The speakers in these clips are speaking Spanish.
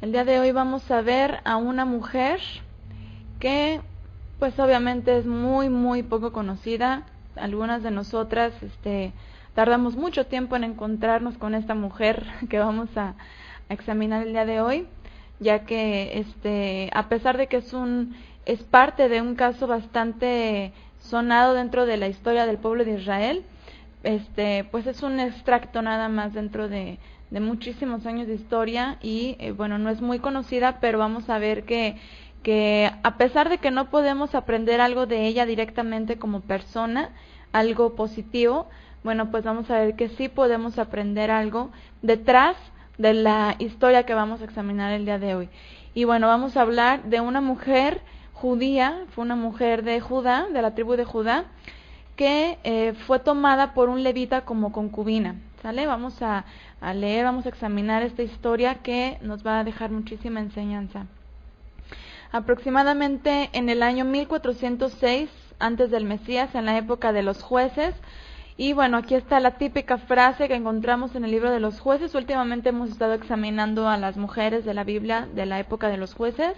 El día de hoy vamos a ver a una mujer que pues obviamente es muy poco conocida. Algunas de nosotras tardamos mucho tiempo en encontrarnos con esta mujer que vamos a examinar el día de hoy, ya que a pesar de que es parte de un caso bastante sonado dentro de la historia del pueblo de Israel, pues es un extracto nada más dentro de muchísimos años de historia y bueno, no es muy conocida, pero vamos a ver que a pesar de que no podemos aprender algo de ella directamente como persona, algo positivo, bueno, pues vamos a ver que sí podemos aprender algo detrás de la historia que vamos a examinar el día de hoy. Y bueno, vamos a hablar de una mujer judía, fue una mujer de Judá, de la tribu de Judá, que fue tomada por un levita como concubina, ¿sale? Vamos a leer, vamos a examinar esta historia que nos va a dejar muchísima enseñanza. Aproximadamente en el año 1406, antes del Mesías, en la época de los jueces, y bueno, aquí está la típica frase que encontramos en el libro de los jueces. Últimamente hemos estado examinando a las mujeres de la Biblia de la época de los jueces,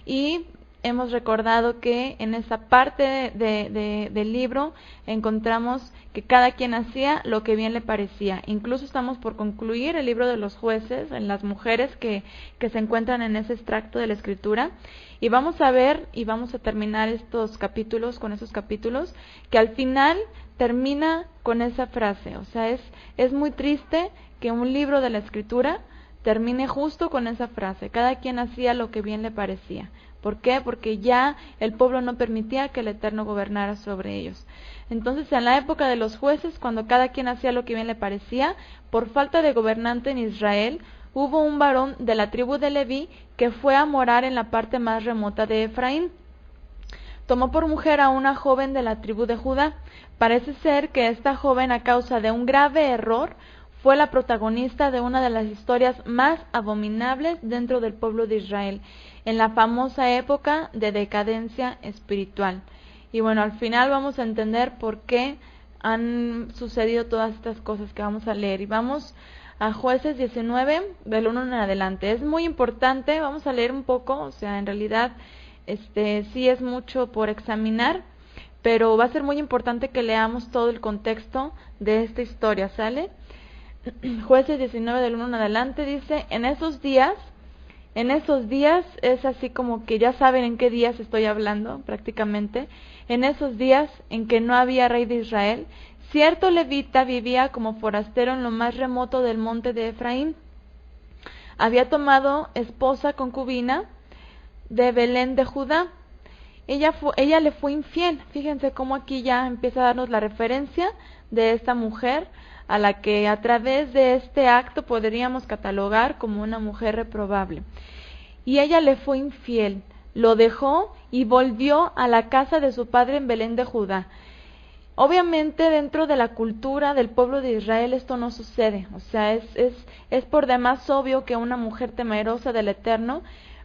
y hemos recordado que en esa parte del libro encontramos que cada quien hacía lo que bien le parecía. Incluso estamos por concluir el libro de los jueces en las mujeres que se encuentran en ese extracto de la escritura, y vamos a ver y vamos a terminar estos capítulos con esos capítulos que al final termina con esa frase. O sea, es muy triste que un libro de la escritura termine justo con esa frase: cada quien hacía lo que bien le parecía. ¿Por qué? Porque ya el pueblo no permitía que el Eterno gobernara sobre ellos. Entonces, en la época de los jueces, cuando cada quien hacía lo que bien le parecía, por falta de gobernante en Israel, hubo un varón de la tribu de Leví que fue a morar en la parte más remota de Efraín. Tomó por mujer a una joven de la tribu de Judá. Parece ser que esta joven, a causa de un grave error, fue la protagonista de una de las historias más abominables dentro del pueblo de Israel, en la famosa época de decadencia espiritual. Y bueno, al final vamos a entender por qué han sucedido todas estas cosas que vamos a leer. Y vamos a Jueces 19, del 1 en adelante. Es muy importante, vamos a leer un poco, o sea, en realidad sí es mucho por examinar, pero va a ser muy importante que leamos todo el contexto de esta historia, ¿sale? Jueces 19 del 1 en adelante dice: en esos días es así como que ya saben en qué días estoy hablando prácticamente. En esos días en que no había rey de Israel, cierto levita vivía como forastero en lo más remoto del monte de Efraín. Había tomado esposa concubina de Belén de Judá. Ella le fue infiel. Fíjense cómo aquí ya empieza a darnos la referencia de esta mujer, a la que a través de este acto podríamos catalogar como una mujer reprobable. Y ella le fue infiel, lo dejó y volvió a la casa de su padre en Belén de Judá. Obviamente dentro de la cultura del pueblo de Israel esto no sucede. O sea, es por demás obvio que una mujer temerosa del Eterno,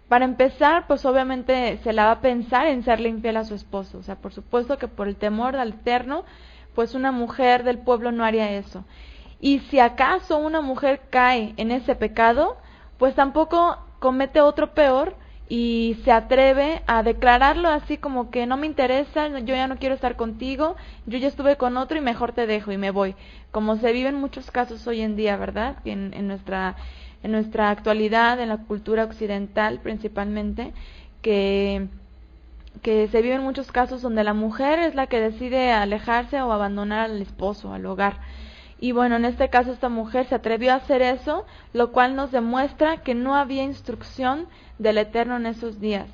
para empezar, pues obviamente se la va a pensar en serle infiel a su esposo. O sea, por supuesto que por el temor al Eterno, pues una mujer del pueblo no haría eso. Y si acaso una mujer cae en ese pecado, pues tampoco comete otro peor y se atreve a declararlo así como que no me interesa, yo ya no quiero estar contigo, yo ya estuve con otro y mejor te dejo y me voy. Como se vive en muchos casos hoy en día, ¿verdad? En nuestra actualidad, en la cultura occidental principalmente, que se viven muchos casos donde la mujer es la que decide alejarse o abandonar al esposo, al hogar. Y bueno, en este caso esta mujer se atrevió a hacer eso, lo cual nos demuestra que no había instrucción del Eterno en esos días,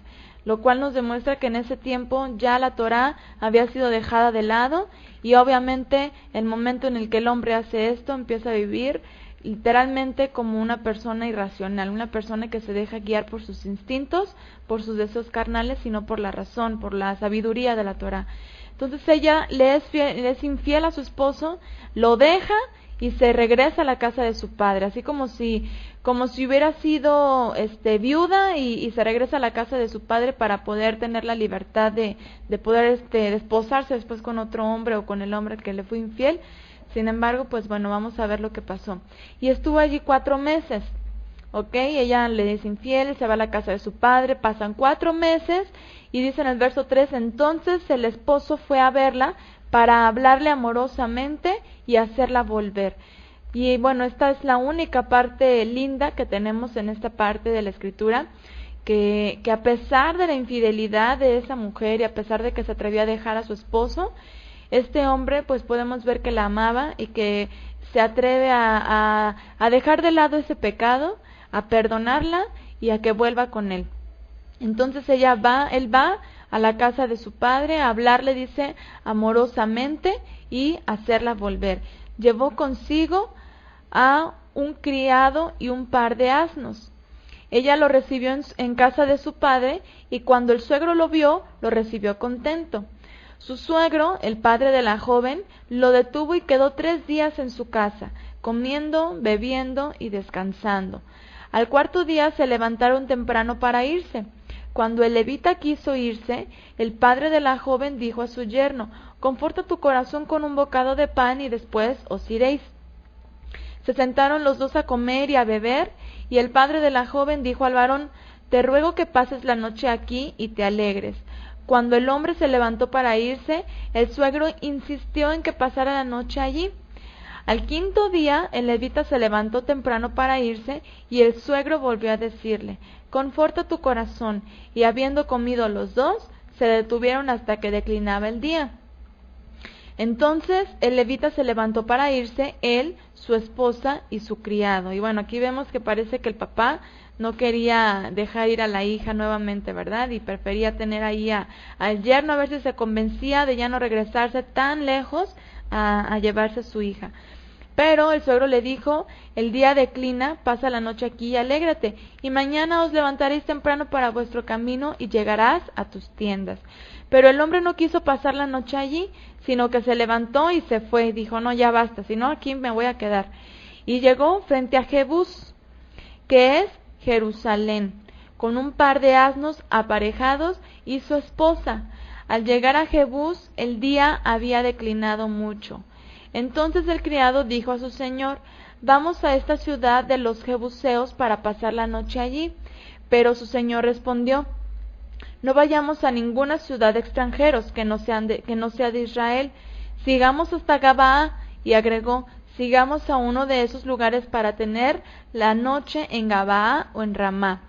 lo cual nos demuestra que en ese tiempo ya la Torá había sido dejada de lado, y obviamente el momento en el que el hombre hace esto empieza a vivir literalmente como una persona irracional, una persona que se deja guiar por sus instintos, por sus deseos carnales, y no por la razón, por la sabiduría de la Torá. Entonces ella le es infiel a su esposo, lo deja y se regresa a la casa de su padre, así como si hubiera sido viuda y se regresa a la casa de su padre para poder tener la libertad de poder desposarse después con otro hombre o con el hombre que le fue infiel. Sin embargo, pues bueno, vamos a ver lo que pasó. Y estuvo allí 4 meses. ¿ok? Ella le es infiel, se va a la casa de su padre, pasan 4 meses, y dice en el verso 3, entonces el esposo fue a verla para hablarle amorosamente y hacerla volver. Y bueno, esta es la única parte linda que tenemos en esta parte de la escritura, que a pesar de la infidelidad de esa mujer y a pesar de que se atrevió a dejar a su esposo, este hombre pues podemos ver que la amaba y que se atreve a dejar de lado ese pecado, a perdonarla y a que vuelva con él. Entonces él va a la casa de su padre a hablarle, dice, amorosamente y hacerla volver. Llevó consigo a un criado y un par de asnos. Ella lo recibió en casa de su padre, y cuando el suegro lo vio, lo recibió contento. Su suegro, el padre de la joven, lo detuvo y quedó 3 días en su casa, comiendo, bebiendo y descansando. Al 4.º día se levantaron temprano para irse. Cuando el levita quiso irse, el padre de la joven dijo a su yerno, conforta tu corazón con un bocado de pan y después os iréis. Se sentaron los dos a comer y a beber, y el padre de la joven dijo al varón, te ruego que pases la noche aquí y te alegres. Cuando el hombre se levantó para irse, el suegro insistió en que pasara la noche allí. Al 5.º día, el levita se levantó temprano para irse, y el suegro volvió a decirle, conforta tu corazón, y habiendo comido los dos, se detuvieron hasta que declinaba el día. Entonces el levita se levantó para irse, él, su esposa y su criado. Y bueno, aquí vemos que parece que el papá no quería dejar ir a la hija nuevamente, ¿verdad? Y prefería tener ahí al yerno, a ver si se convencía de ya no regresarse tan lejos a llevarse a su hija. Pero el suegro le dijo, el día declina, pasa la noche aquí y alégrate, y mañana os levantaréis temprano para vuestro camino y llegarás a tus tiendas. Pero el hombre no quiso pasar la noche allí, sino que se levantó y se fue, y dijo, no, ya basta, si no aquí me voy a quedar. Y llegó frente a Jebús, que es Jerusalén, con un par de asnos aparejados y su esposa. Al llegar a Jebús, el día había declinado mucho. Entonces el criado dijo a su señor, vamos a esta ciudad de los jebuseos para pasar la noche allí. Pero su señor respondió, no vayamos a ninguna ciudad de extranjeros que no sea de Israel, sigamos hasta Gabaa, y agregó, sigamos a uno de esos lugares para tener la noche en Gabaa o en Ramá.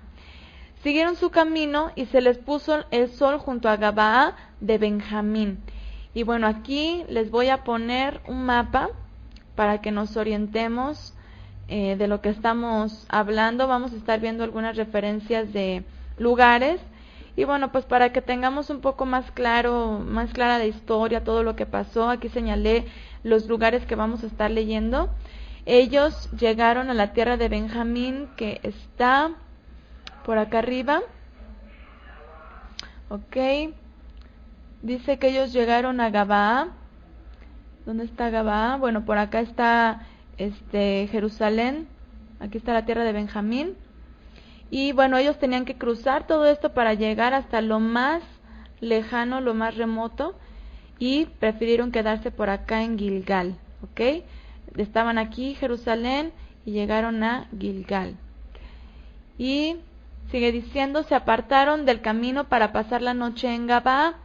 Siguieron su camino y se les puso el sol junto a Gabaa de Benjamín. Y bueno, aquí les voy a poner un mapa para que nos orientemos de lo que estamos hablando. Vamos a estar viendo algunas referencias de lugares. Y bueno, pues para que tengamos un poco más clara la historia, todo lo que pasó, aquí señalé los lugares que vamos a estar leyendo. Ellos llegaron a la tierra de Benjamín, que está por acá arriba. Ok. Dice que ellos llegaron a Gabaa. ¿Dónde está Gabaa? Bueno, por acá está Jerusalén. Aquí está la tierra de Benjamín. Y bueno, ellos tenían que cruzar todo esto para llegar hasta lo más lejano, lo más remoto, y prefirieron quedarse por acá en Gilgal, ¿ok? Estaban aquí Jerusalén y llegaron a Gilgal. Y sigue diciendo, se apartaron del camino para pasar la noche en Gabaa,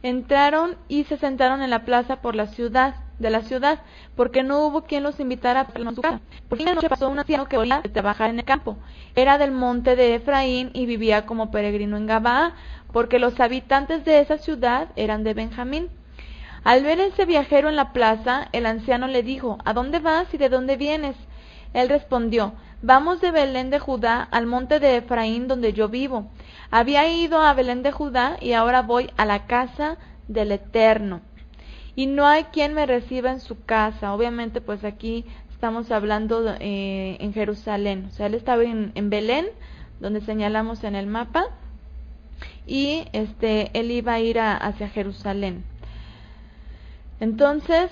entraron y se sentaron en la plaza de la ciudad, porque no hubo quien los invitara a su casa. Por fin la noche pasó un anciano que volvía de trabajar en el campo. Era del monte de Efraín y vivía como peregrino en Gabaa, porque los habitantes de esa ciudad eran de Benjamín. Al ver ese viajero en la plaza, el anciano le dijo, ¿a dónde vas y de dónde vienes? Él respondió, vamos de Belén de Judá al monte de Efraín donde yo vivo. Había ido a Belén de Judá y ahora voy a la casa del Eterno. Y no hay quien me reciba en su casa. Obviamente pues aquí estamos hablando en Jerusalén. O sea, él estaba en Belén, donde señalamos en el mapa, y él iba a ir hacia Jerusalén. Entonces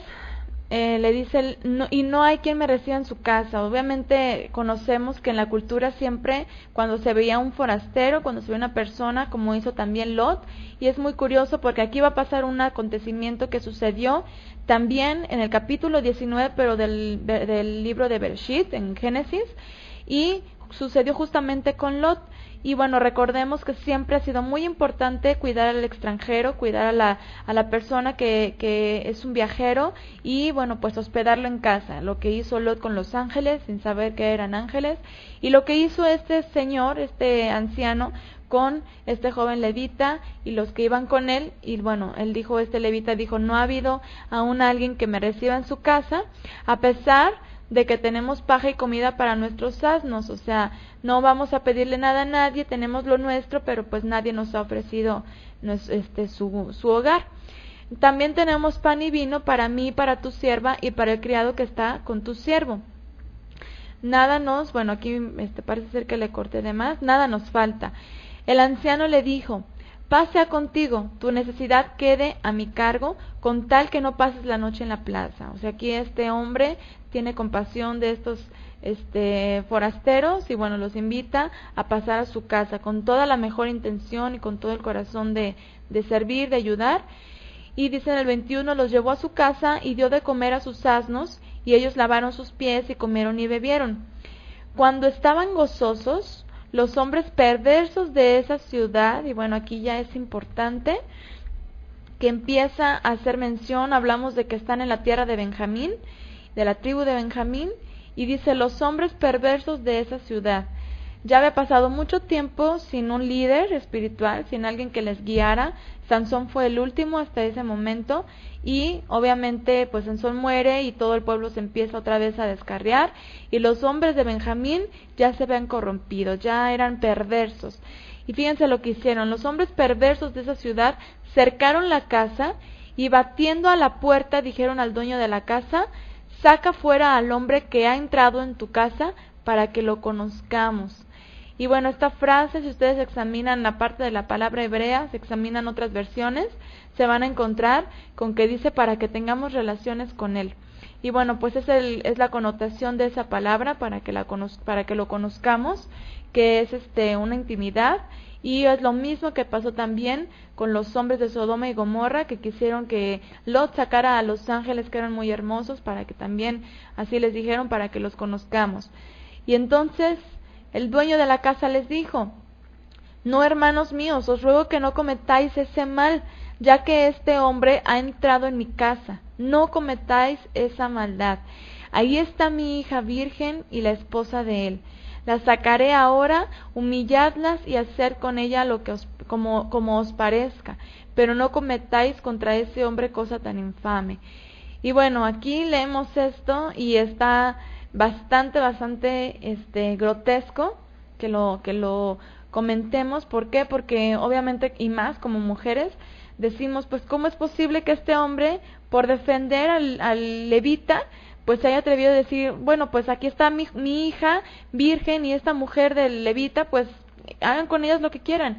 le dice, y no hay quien me reciba en su casa. Obviamente conocemos que en la cultura siempre cuando se veía un forastero, cuando se veía una persona, como hizo también Lot, y es muy curioso porque aquí va a pasar un acontecimiento que sucedió también en el capítulo 19, pero del libro de Bereshit, en Génesis, y sucedió justamente con Lot. Y bueno, recordemos que siempre ha sido muy importante cuidar al extranjero, cuidar a la persona que es un viajero y bueno, pues hospedarlo en casa. Lo que hizo Lot con los ángeles, sin saber que eran ángeles, y lo que hizo este señor, este anciano, con este joven levita y los que iban con él. Y bueno, él dijo, este levita dijo, no ha habido aún alguien que me reciba en su casa, a pesar de que tenemos paja y comida para nuestros asnos. O sea, no vamos a pedirle nada a nadie, tenemos lo nuestro, pero pues nadie nos ha ofrecido su hogar. También tenemos pan y vino para mí, para tu sierva y para el criado que está con tu siervo. Nada nos, bueno, aquí parece ser que le corté de más, nada nos falta. El anciano le dijo, paz sea contigo, tu necesidad quede a mi cargo, con tal que no pases la noche en la plaza. O sea, aquí este hombre tiene compasión de estos forasteros y bueno, los invita a pasar a su casa con toda la mejor intención y con todo el corazón de servir, de ayudar. Y dice en el 21, los llevó a su casa y dio de comer a sus asnos, y ellos lavaron sus pies y comieron y bebieron. Cuando estaban gozosos, los hombres perversos de esa ciudad, y bueno, aquí ya es importante que empieza a hacer mención, hablamos de que están en la tierra de Benjamín, de la tribu de Benjamín, y dice, los hombres perversos de esa ciudad. Ya había pasado mucho tiempo sin un líder espiritual, sin alguien que les guiara. Sansón fue el último hasta ese momento y obviamente pues Sansón muere y todo el pueblo se empieza otra vez a descarriar y los hombres de Benjamín ya se habían corrompido, ya eran perversos. Y fíjense lo que hicieron, los hombres perversos de esa ciudad cercaron la casa y batiendo a la puerta dijeron al dueño de la casa, saca fuera al hombre que ha entrado en tu casa para que lo conozcamos. Y bueno, esta frase, si ustedes examinan la parte de la palabra hebrea, se examinan otras versiones, se van a encontrar con que dice para que tengamos relaciones con él. Y bueno, pues es la connotación de esa palabra para que lo conozcamos, que es una intimidad. Y es lo mismo que pasó también con los hombres de Sodoma y Gomorra, que quisieron que Lot sacara a los ángeles que eran muy hermosos, para que también, así les dijeron, para que los conozcamos. Y entonces el dueño de la casa les dijo, no, hermanos míos, os ruego que no cometáis ese mal, ya que este hombre ha entrado en mi casa. No cometáis esa maldad. Ahí está mi hija virgen y la esposa de él. La sacaré ahora, humilladlas y hacer con ella lo que como os parezca, pero no cometáis contra ese hombre cosa tan infame. Y bueno, aquí leemos esto y está bastante grotesco que lo comentemos. ¿Por qué? Porque obviamente, y más como mujeres, decimos, pues ¿cómo es posible que este hombre, por defender al levita, pues se haya atrevido a decir, bueno, pues aquí está mi hija virgen y esta mujer del levita, pues hagan con ellas lo que quieran?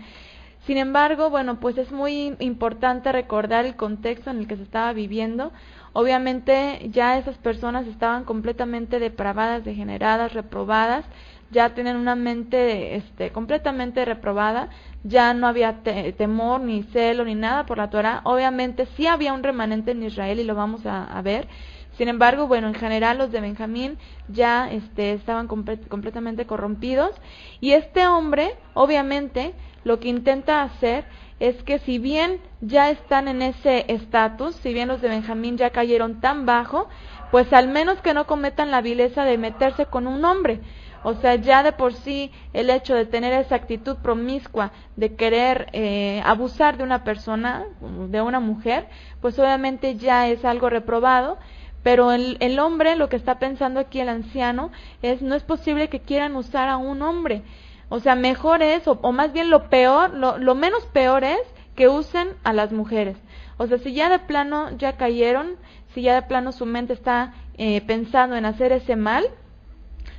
Sin embargo, bueno, pues es muy importante recordar el contexto en el que se estaba viviendo. Obviamente ya esas personas estaban completamente depravadas, degeneradas, reprobadas, ya tienen una mente completamente reprobada, ya no había temor, ni celo, ni nada por la Torah. Obviamente sí había un remanente en Israel y lo vamos a ver. Sin embargo, bueno, en general los de Benjamín ya estaban completamente corrompidos. Y este hombre, obviamente, lo que intenta hacer es que si bien ya están en ese estatus, si bien los de Benjamín ya cayeron tan bajo, pues al menos que no cometan la vileza de meterse con un hombre. O sea, ya de por sí el hecho de tener esa actitud promiscua de querer abusar de una persona, de una mujer, pues obviamente ya es algo reprobado. Pero el hombre, lo que está pensando aquí el anciano, no es posible que quieran usar a un hombre. O sea, mejor es, o más bien lo menos peor es que usen a las mujeres. O sea, si ya de plano ya cayeron, si ya de plano su mente está pensando en hacer ese mal,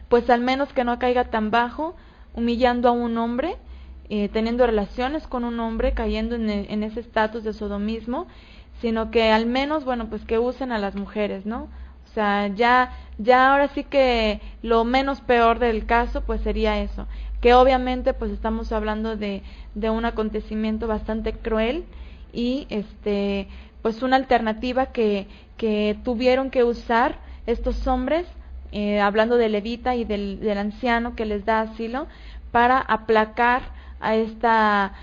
pues al menos que no caiga tan bajo, humillando a un hombre, teniendo relaciones con un hombre, cayendo en ese estatus de sodomismo, sino que al menos, bueno, pues que usen a las mujeres, ¿no? O sea, ya ahora sí que lo menos peor del caso, pues sería eso, que obviamente pues estamos hablando de un acontecimiento bastante cruel y pues una alternativa que tuvieron que usar estos hombres hablando del levita y del anciano que les da asilo, para aplacar a esta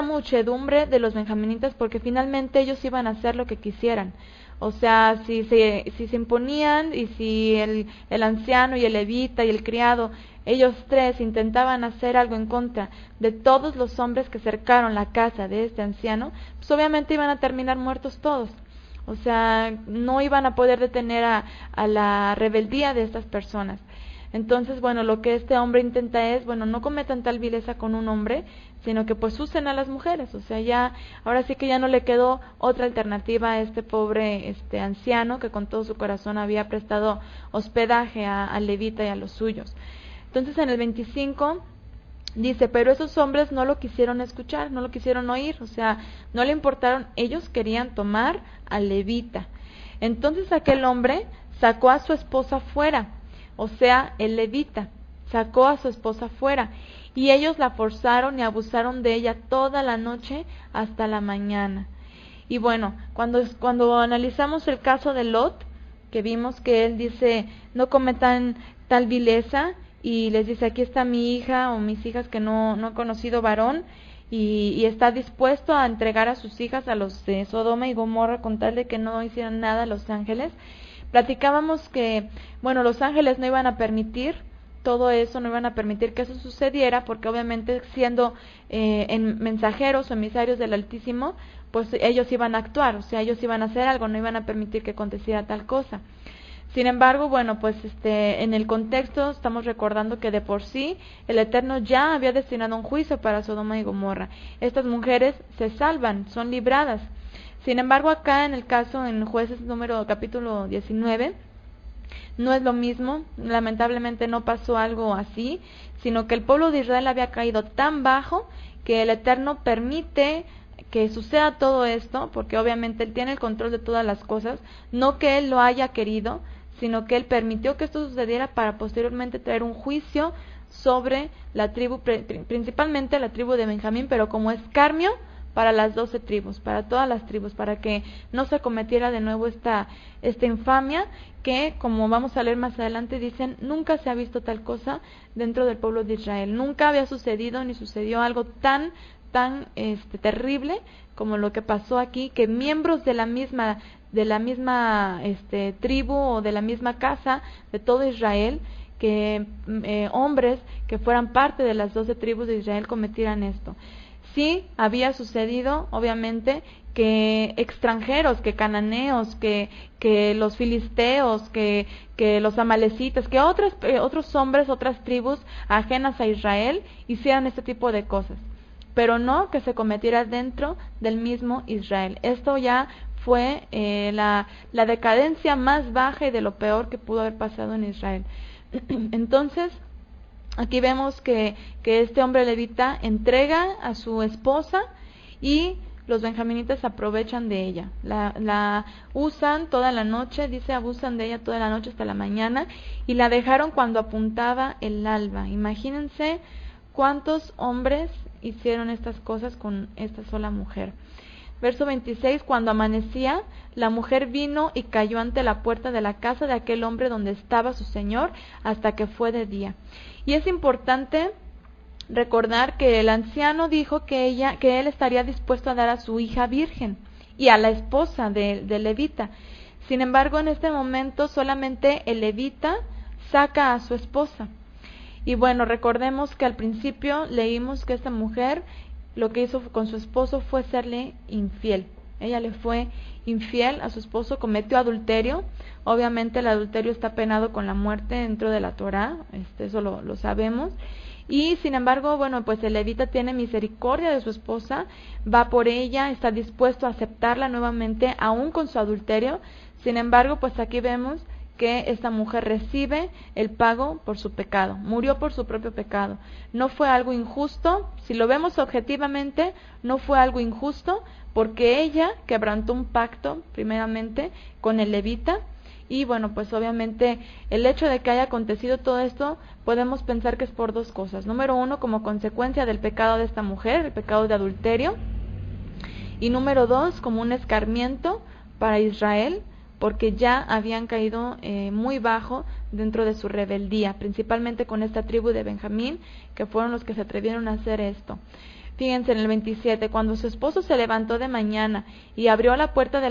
muchedumbre de los benjaminitas, porque finalmente ellos iban a hacer lo que quisieran. O sea, si se imponían, y si el anciano y el levita y el criado, ellos tres intentaban hacer algo en contra de todos los hombres que cercaron la casa de este anciano, pues obviamente iban a terminar muertos todos. O sea, no iban a poder detener a la rebeldía de estas personas. Entonces, bueno, lo que este hombre intenta es, bueno, no cometan tal vileza con un hombre, sino que pues usen a las mujeres. O sea, ya, ahora sí que ya no le quedó otra alternativa a este pobre anciano que con todo su corazón había prestado hospedaje al levita y a los suyos. Entonces, en el 25 dice, pero esos hombres no lo quisieron escuchar, no lo quisieron oír, o sea, no le importaron, ellos querían tomar al levita. Entonces aquel hombre sacó a su esposa fuera, o sea, el levita sacó a su esposa fuera, y ellos la forzaron y abusaron de ella toda la noche hasta la mañana. Y bueno, cuando analizamos el caso de Lot, que vimos que él dice, no cometan tal vileza, y les dice, aquí está mi hija o mis hijas que no han conocido varón, y está dispuesto a entregar a sus hijas a los de Sodoma y Gomorra con tal de que no hicieran nada a los ángeles. Platicábamos que, bueno, los ángeles no iban a permitir todo eso, no iban a permitir que eso sucediera, porque obviamente siendo mensajeros o emisarios del Altísimo, pues ellos iban a actuar, o sea, ellos iban a hacer algo, no iban a permitir que aconteciera tal cosa. Sin embargo, bueno, pues en el contexto estamos recordando que de por sí el Eterno ya había destinado un juicio para Sodoma y Gomorra. Estas mujeres se salvan, son libradas. Sin embargo, acá en el caso, en Jueces capítulo 19, no es lo mismo, lamentablemente no pasó algo así, sino que el pueblo de Israel había caído tan bajo que el Eterno permite que suceda todo esto, porque obviamente Él tiene el control de todas las cosas, no que Él lo haya querido, sino que Él permitió que esto sucediera para posteriormente traer un juicio sobre la tribu, principalmente la tribu de Benjamín, pero como escarnio para las 12 tribus, para todas las tribus, para que no se cometiera de nuevo esta infamia que, como vamos a leer más adelante, dicen, nunca se ha visto tal cosa dentro del pueblo de Israel, nunca había sucedido ni sucedió algo tan terrible como lo que pasó aquí, que miembros de la misma tribu o de la misma casa de todo Israel, que hombres que fueran parte de las 12 tribus de Israel cometieran esto. Sí había sucedido, obviamente, que extranjeros, que cananeos, que los filisteos, que los amalecitas, que otros hombres, otras tribus ajenas a Israel hicieran este tipo de cosas, pero no que se cometiera dentro del mismo Israel. Esto ya fue la decadencia más baja y de lo peor que pudo haber pasado en Israel. Entonces, aquí vemos que este hombre levita entrega a su esposa y los benjaminitas aprovechan de ella. La usan toda la noche, dice, abusan de ella toda la noche hasta la mañana, y la dejaron cuando apuntaba el alba. Imagínense cuántos hombres hicieron estas cosas con esta sola mujer. Verso 26, cuando amanecía, la mujer vino y cayó ante la puerta de la casa de aquel hombre donde estaba su señor hasta que fue de día. Y es importante recordar que el anciano dijo que él estaría dispuesto a dar a su hija virgen y a la esposa del levita. Sin embargo, en este momento solamente el levita saca a su esposa. Y bueno, recordemos que al principio leímos que esta mujer lo que hizo con su esposo fue serle infiel. Ella le fue infiel a su esposo, cometió adulterio. Obviamente el adulterio está penado con la muerte dentro de la Torá, eso lo sabemos. Y sin embargo, bueno, pues el levita tiene misericordia de su esposa, va por ella, está dispuesto a aceptarla nuevamente, aún con su adulterio. Sin embargo, pues aquí vemos que esta mujer recibe el pago por su pecado, murió por su propio pecado. No fue algo injusto, si lo vemos objetivamente, no fue algo injusto, porque ella quebrantó un pacto, primeramente, con el levita, y bueno, pues obviamente el hecho de que haya acontecido todo esto, podemos pensar que es por dos cosas. Número uno, como consecuencia del pecado de esta mujer, el pecado de adulterio, y número dos, como un escarmiento para Israel, porque ya habían caído muy bajo dentro de su rebeldía, principalmente con esta tribu de Benjamín, que fueron los que se atrevieron a hacer esto. Fíjense en el 27, cuando su esposo se levantó de mañana y abrió la puerta de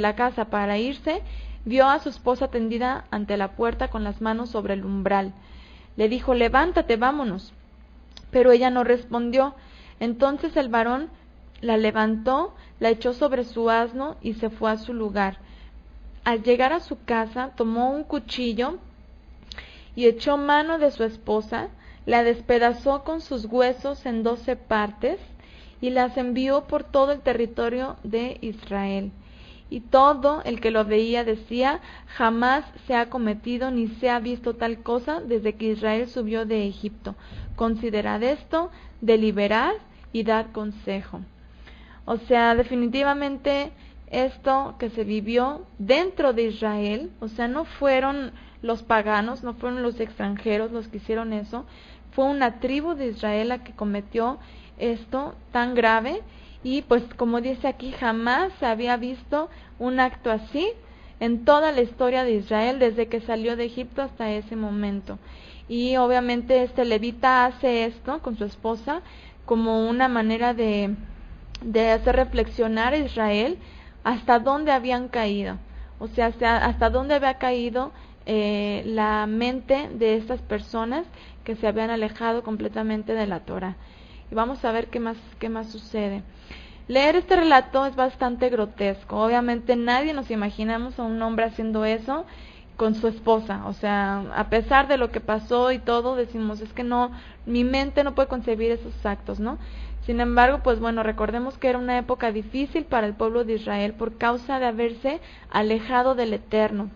la casa para irse, vio a su esposa tendida ante la puerta con las manos sobre el umbral. Le dijo: levántate, vámonos. Pero ella no respondió. Entonces el varón la levantó, la echó sobre su asno y se fue a su lugar. Al llegar a su casa, tomó un cuchillo y echó mano de su esposa, la despedazó con sus huesos en 12 partes y las envió por todo el territorio de Israel. Y todo el que lo veía decía: jamás se ha cometido ni se ha visto tal cosa desde que Israel subió de Egipto. Considerad esto, deliberad y dad consejo. O sea, definitivamente esto que se vivió dentro de Israel, o sea, no fueron los paganos, no fueron los extranjeros los que hicieron eso, fue una tribu de Israel la que cometió esto tan grave. Y pues como dice aquí, jamás se había visto un acto así en toda la historia de Israel desde que salió de Egipto hasta ese momento. Y obviamente este levita hace esto con su esposa como una manera de hacer reflexionar a Israel hasta dónde habían caído, o sea, hasta dónde había caído la mente de estas personas que se habían alejado completamente de la Torá. Y vamos a ver qué más sucede. Leer este relato es bastante grotesco. Obviamente nadie nos imaginamos a un hombre haciendo eso con su esposa. O sea, a pesar de lo que pasó y todo, decimos, es que no, mi mente no puede concebir esos actos, ¿no? Sin embargo, pues bueno, recordemos que era una época difícil para el pueblo de Israel por causa de haberse alejado del Eterno,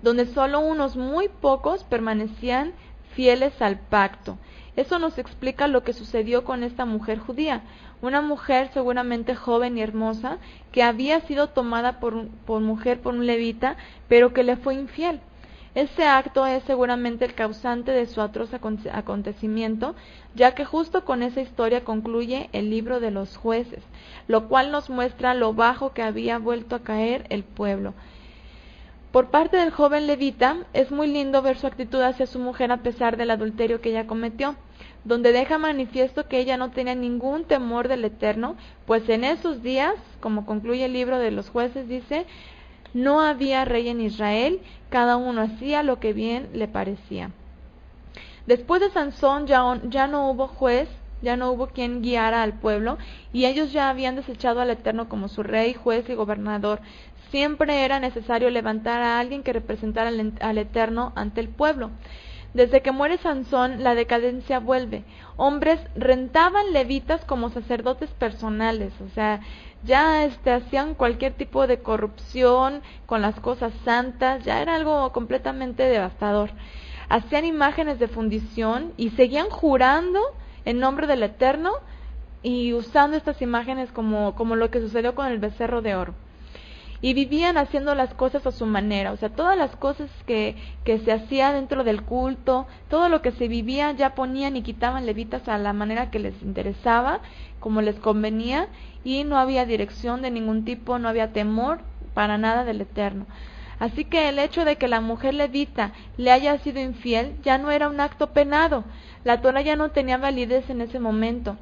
donde solo unos muy pocos permanecían fieles al pacto. Eso nos explica lo que sucedió con esta mujer judía, una mujer seguramente joven y hermosa, que había sido tomada por mujer por un levita, pero que le fue infiel. Ese acto es seguramente el causante de su atroz acontecimiento, ya que justo con esa historia concluye el libro de los Jueces, lo cual nos muestra lo bajo que había vuelto a caer el pueblo. Por parte del joven levita, es muy lindo ver su actitud hacia su mujer a pesar del adulterio que ella cometió, donde deja manifiesto que ella no tenía ningún temor del Eterno, pues en esos días, como concluye el libro de los Jueces, dice: no había rey en Israel, cada uno hacía lo que bien le parecía. Después de Sansón ya no hubo juez, ya no hubo quien guiara al pueblo, y ellos ya habían desechado al Eterno como su rey, juez y gobernador. Siempre era necesario levantar a alguien que representara al Eterno ante el pueblo. Desde que muere Sansón, la decadencia vuelve. Hombres rentaban levitas como sacerdotes personales, o sea, ya hacían cualquier tipo de corrupción con las cosas santas, ya era algo completamente devastador. Hacían imágenes de fundición y seguían jurando en nombre del Eterno y usando estas imágenes como lo que sucedió con el becerro de oro. Y vivían haciendo las cosas a su manera, o sea, todas las cosas que se hacía dentro del culto, todo lo que se vivía, ya ponían y quitaban levitas a la manera que les interesaba, como les convenía, y no había dirección de ningún tipo, no había temor para nada del Eterno. Así que el hecho de que la mujer levita le haya sido infiel ya no era un acto penado, la Torá ya no tenía validez en ese momento.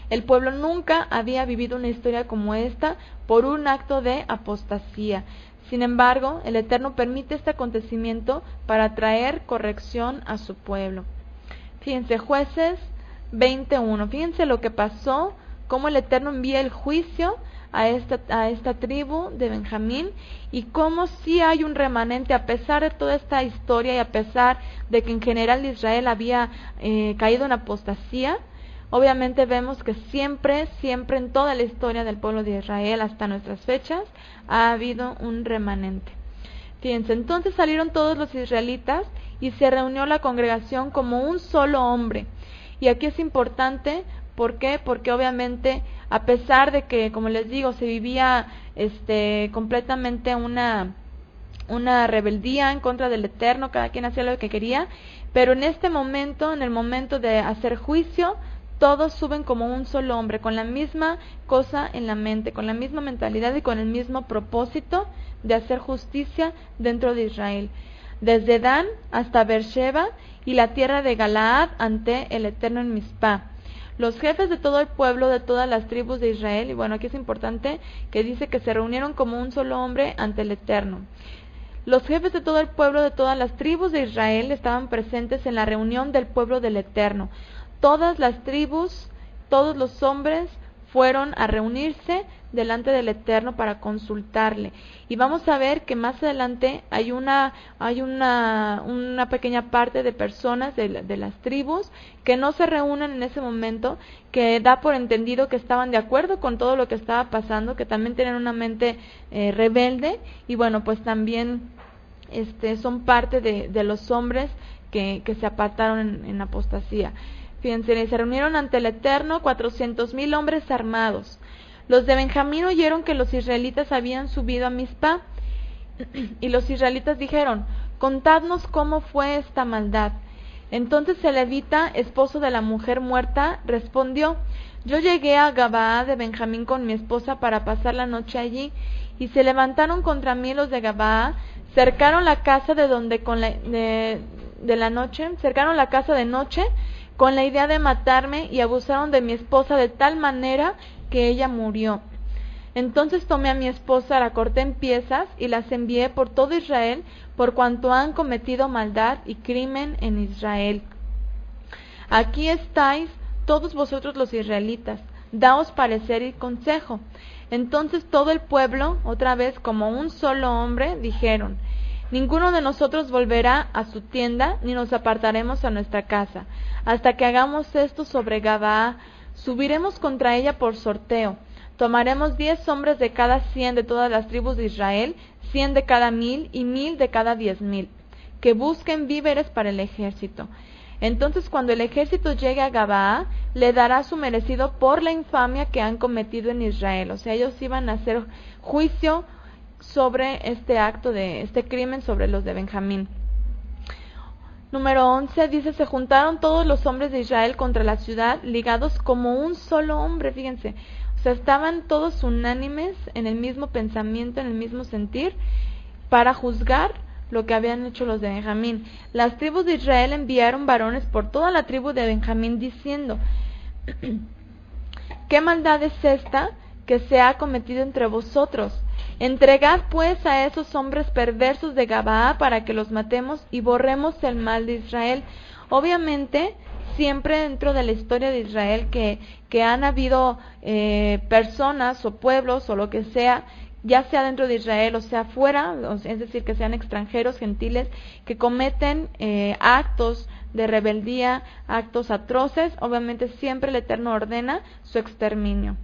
El pueblo nunca había vivido una historia como esta por un acto de apostasía. Sin embargo, el Eterno permite este acontecimiento para traer corrección a su pueblo. Fíjense, Jueces 21. Fíjense lo que pasó, cómo el Eterno envía el juicio a esta tribu de Benjamín, y cómo sí hay un remanente a pesar de toda esta historia y a pesar de que en general Israel había caído en apostasía. Obviamente vemos que siempre en toda la historia del pueblo de Israel hasta nuestras fechas ha habido un remanente. Fíjense, entonces salieron todos los israelitas y se reunió la congregación como un solo hombre. Y aquí es importante, ¿por qué? Porque obviamente a pesar de que, como les digo, se vivía completamente una rebeldía en contra del Eterno, cada quien hacía lo que quería, pero en este momento, en el momento de hacer juicio, todos suben como un solo hombre, con la misma cosa en la mente, con la misma mentalidad y con el mismo propósito de hacer justicia dentro de Israel, desde Dan hasta Beersheba y la tierra de Galaad ante el Eterno en Mizpah. Los jefes de todo el pueblo de todas las tribus de Israel, y bueno, aquí es importante que dice que se reunieron como un solo hombre ante el Eterno. Los jefes de todo el pueblo de todas las tribus de Israel estaban presentes en la reunión del pueblo del Eterno. Todas las tribus, todos los hombres fueron a reunirse delante del Eterno para consultarle. Y vamos a ver que más adelante hay una pequeña parte de personas de las tribus que no se reúnen en ese momento, que da por entendido que estaban de acuerdo con todo lo que estaba pasando, que también tenían una mente rebelde, y bueno, pues también son parte de los hombres que se apartaron en apostasía. Fíjense, se reunieron ante el Eterno 400,000 hombres armados. Los de Benjamín oyeron que los israelitas habían subido a Mizpah, y los israelitas dijeron: contadnos cómo fue esta maldad. Entonces el levita, esposo de la mujer muerta, respondió: yo llegué a Gabaa de Benjamín con mi esposa para pasar la noche allí, y se levantaron contra mí los de Gabaa, cercaron la casa cercaron la casa de noche, con la idea de matarme, y abusaron de mi esposa de tal manera que ella murió. Entonces tomé a mi esposa, la corté en piezas y las envié por todo Israel, por cuanto han cometido maldad y crimen en Israel. Aquí estáis todos vosotros los israelitas, daos parecer y consejo. Entonces todo el pueblo, otra vez como un solo hombre, dijeron: ninguno de nosotros volverá a su tienda, ni nos apartaremos a nuestra casa, hasta que hagamos esto sobre Gabaa. Subiremos contra ella por sorteo. Tomaremos 10 hombres de cada 100 de todas las tribus de Israel, 100 de cada 1,000 y 1,000 de cada 10,000, que busquen víveres para el ejército. Entonces cuando el ejército llegue a Gabaa, le dará su merecido por la infamia que han cometido en Israel. O sea, ellos iban a hacer juicio sobre este crimen sobre los de Benjamín. Número 11 dice: se juntaron todos los hombres de Israel contra la ciudad, ligados como un solo hombre. Fíjense, o sea, estaban todos unánimes en el mismo pensamiento, en el mismo sentir, para juzgar lo que habían hecho los de Benjamín. Las tribus de Israel enviaron varones por toda la tribu de Benjamín diciendo: ¿qué maldad es esta que se ha cometido entre vosotros? Entregad pues a esos hombres perversos de Gabaa para que los matemos y borremos el mal de Israel. Obviamente, siempre dentro de la historia de Israel que han habido personas o pueblos o lo que sea, ya sea dentro de Israel o sea fuera, es decir, que sean extranjeros, gentiles, que cometen actos de rebeldía, actos atroces, obviamente siempre el Eterno ordena su exterminio.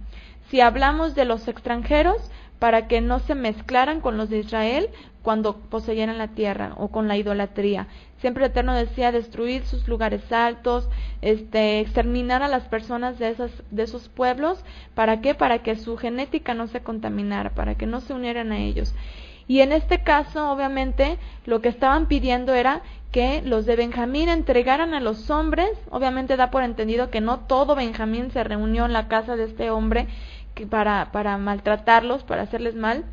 Si hablamos de los extranjeros, para que no se mezclaran con los de Israel cuando poseyeran la tierra o con la idolatría. Siempre el Eterno decía destruir sus lugares altos, exterminar a las personas de esos pueblos. ¿Para qué? Para que su genética no se contaminara, para que no se unieran a ellos. Y en este caso, obviamente, lo que estaban pidiendo era que los de Benjamín entregaran a los hombres. Obviamente da por entendido que no todo Benjamín se reunió en la casa de este hombre para maltratarlos, para hacerles mal,